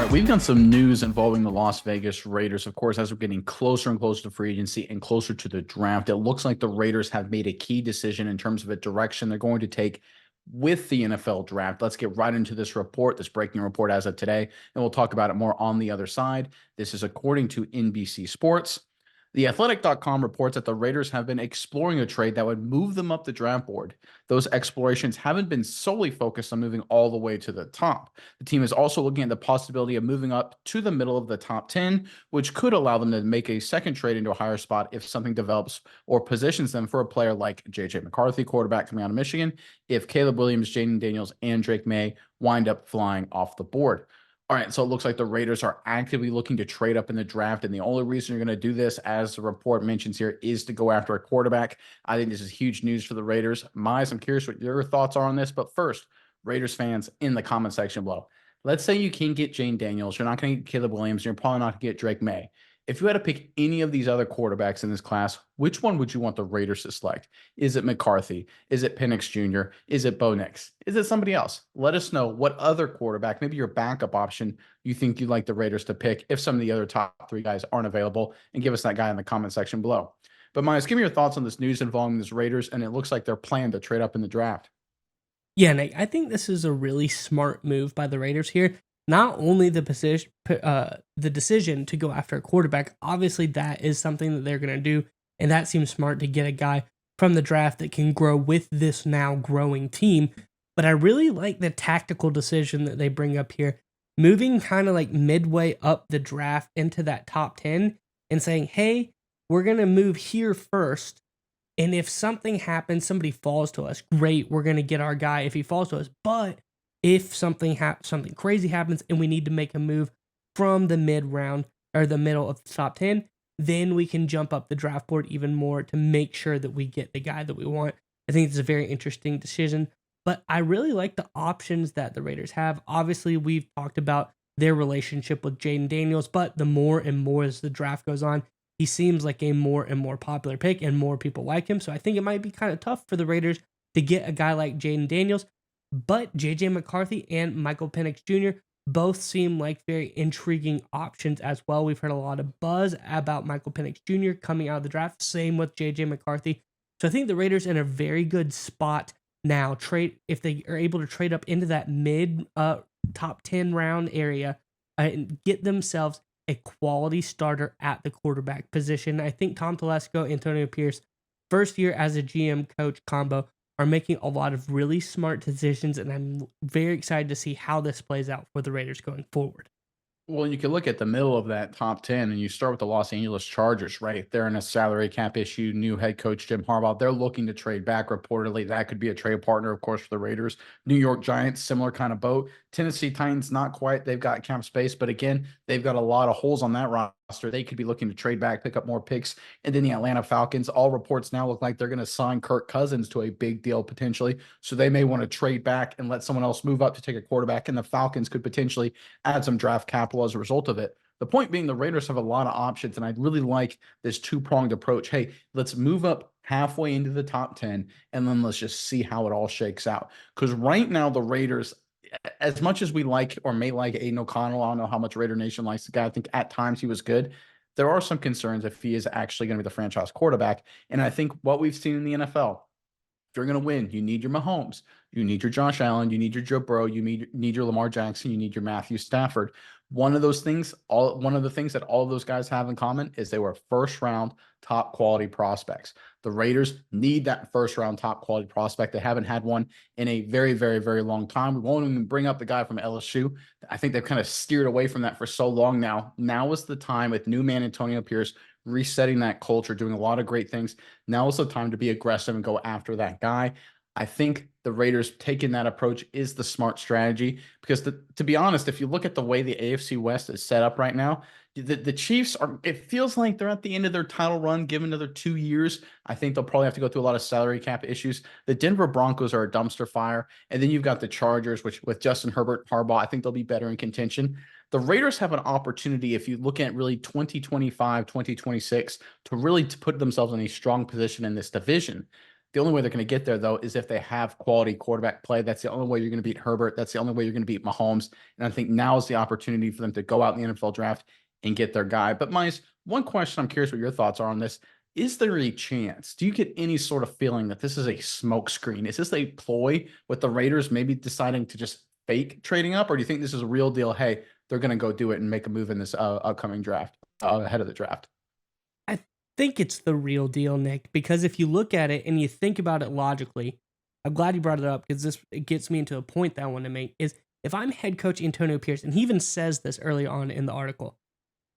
right, we've got some news involving the Las Vegas Raiders. Of course, as we're getting closer and closer to free agency and closer to the draft, it looks like the Raiders have made a key decision in terms of a direction they're going to take with the NFL draft. Let's get right into this report, this breaking report as of today, and we'll talk about it more on the other side. This is according to NBC Sports. TheAthletic.com reports that the Raiders have been exploring a trade that would move them up the draft board. Those explorations haven't been solely focused on moving all the way to the top. The team is also looking at the possibility of moving up to the middle of the top 10, which could allow them to make a second trade into a higher spot if something develops or positions them for a player like J.J. McCarthy, quarterback coming out of Michigan, if Caleb Williams, Jaden Daniels, and Drake May wind up flying off the board. All right, so it looks like the Raiders are actively looking to trade up in the draft, and the only reason you're going to do this, as the report mentions here, is to go after a quarterback. I think this is huge news for the Raiders. Mize, I'm curious what your thoughts are on this, but first, Raiders fans in the comment section below. Let's say you can get Jane Daniels. You're not going to get Caleb Williams. You're probably not going to get Drake May. If you had to pick any of these other quarterbacks in this class, which one would you want the Raiders to select? Is it McCarthy? Is it Penix Jr.? Is it Bo Nix? Is it somebody else? Let us know what other quarterback, maybe your backup option, you think you'd like the Raiders to pick if some of the other top three guys aren't available, and give us that guy in the comment section below. But Myers, give me your thoughts on this news involving the Raiders, and it looks like they're planning to trade up in the draft. Yeah, Nate, I think this is a really smart move by the Raiders here. Not only the decision to go after a quarterback, obviously that is something that they're going to do, and that seems smart to get a guy from the draft that can grow with this now growing team. But I really like the tactical decision that they bring up here, moving kind of like midway up the draft into that top 10 and saying, hey, we're going to move here first. And if something happens, somebody falls to us, great, we're going to get our guy if he falls to us. But if something crazy happens and we need to make a move from the mid round or the middle of the top 10, then we can jump up the draft board even more to make sure that we get the guy that we want. I think it's a very interesting decision, but I really like the options that the Raiders have. Obviously, we've talked about their relationship with Jaden Daniels, but the more and more as the draft goes on, he seems like a more and more popular pick and more people like him. So I think it might be kind of tough for the Raiders to get a guy like Jaden Daniels. But J.J. McCarthy and Michael Penix Jr. both seem like very intriguing options as well. We've heard a lot of buzz about Michael Penix Jr. coming out of the draft. Same with J.J. McCarthy. So I think the Raiders are in a very good spot now. If they are able to trade up into that mid top 10 round area and get themselves a quality starter at the quarterback position. I think Tom Telesco, Antonio Pierce, first year as a GM coach combo, are making a lot of really smart decisions, and I'm very excited to see how this plays out for the Raiders going forward. Well, you can look at the middle of that top 10 and you start with the Los Angeles Chargers, right? They're in a salary cap issue. New head coach Jim Harbaugh. They're looking to trade back reportedly. That could be a trade partner, of course, for the Raiders. New York Giants, similar kind of boat. Tennessee Titans, not quite. They've got cap space, but again, they've got a lot of holes on that roster. They could be looking to trade back, pick up more picks. And then the Atlanta Falcons, all reports now look like they're going to sign Kirk Cousins to a big deal potentially. So they may want to trade back and let someone else move up to take a quarterback. And the Falcons could potentially add some draft capital as a result of it. The point being, the Raiders have a lot of options, and I'd really like this two-pronged approach. Hey, let's move up halfway into the top 10, and then let's just see how it all shakes out. Because right now, the Raiders, as much as we like or may like Aiden O'Connell, I don't know how much Raider Nation likes the guy. I think at times he was good. There are some concerns if he is actually going to be the franchise quarterback. And I think what we've seen in the NFL, if you're going to win, you need your Mahomes, you need your Josh Allen, you need your Joe Burrow, you need your Lamar Jackson, you need your Matthew Stafford. One of the things that all of those guys have in common is they were first round top quality prospects. The Raiders need that first round top quality prospect. They haven't had one in a very, very, very long time. We won't even bring up the guy from LSU. I think they've kind of steered away from that for so long now. Now is the time with new man Antonio Pierce resetting that culture, doing a lot of great things. Now is the time to be aggressive and go after that guy. I think the Raiders taking that approach is the smart strategy because, to be honest, if you look at the way the AFC West is set up right now, the Chiefs are, it feels like they're at the end of their title run, given another 2 years. I think they'll probably have to go through a lot of salary cap issues. The Denver Broncos are a dumpster fire. And then you've got the Chargers, which with Justin Herbert, Harbaugh, I think they'll be better in contention. The Raiders have an opportunity, if you look at really 2025, 2026, to really to put themselves in a strong position in this division. The only way they're going to get there, though, is if they have quality quarterback play. That's the only way you're going to beat Herbert. That's the only way you're going to beat Mahomes. And I think now is the opportunity for them to go out in the NFL draft and get their guy. But Mice, one question I'm curious what your thoughts are on this. Is there a chance? Do you get any sort of feeling that this is a smokescreen? Is this a ploy with the Raiders maybe deciding to just fake trading up? Or do you think this is a real deal? Hey, they're going to go do it and make a move in this upcoming draft ahead of the draft? I think it's the real deal, Nick, because if you look at it and you think about it logically, I'm glad you brought it up because this it gets me into a point that I want to make is if I'm head coach Antonio Pierce, and he even says this early on in the article,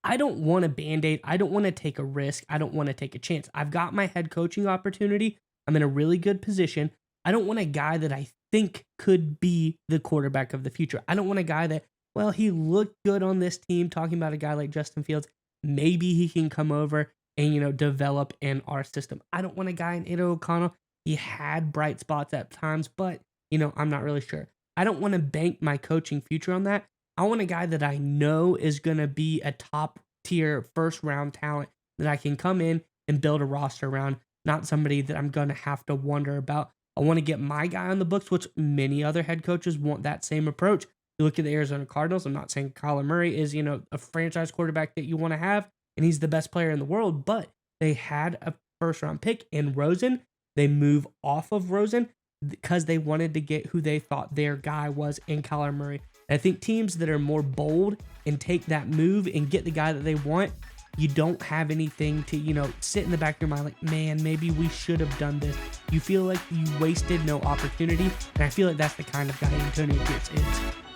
I don't want a band-aid. I don't want to take a risk. I don't want to take a chance. I've got my head coaching opportunity. I'm in a really good position. I don't want a guy that I think could be the quarterback of the future. I don't want a guy that, well, he looked good on this team, talking about a guy like Justin Fields. Maybe he can come over and, develop in our system. I don't want a guy in Aiden O'Connell. He had bright spots at times, but, I'm not really sure. I don't want to bank my coaching future on that. I want a guy that I know is going to be a top tier first round talent that I can come in and build a roster around, not somebody that I'm going to have to wonder about. I want to get my guy on the books, which many other head coaches want that same approach. You look at the Arizona Cardinals. I'm not saying Kyler Murray is, a franchise quarterback that you want to have, and he's the best player in the world, but they had a first round pick in Rosen. They move off of Rosen because they wanted to get who they thought their guy was in Kyler Murray. And I think teams that are more bold and take that move and get the guy that they want, you don't have anything to, sit in the back of your mind like, man, maybe we should have done this. You feel like you wasted no opportunity, and I feel like that's the kind of guy Antonio Pierce is.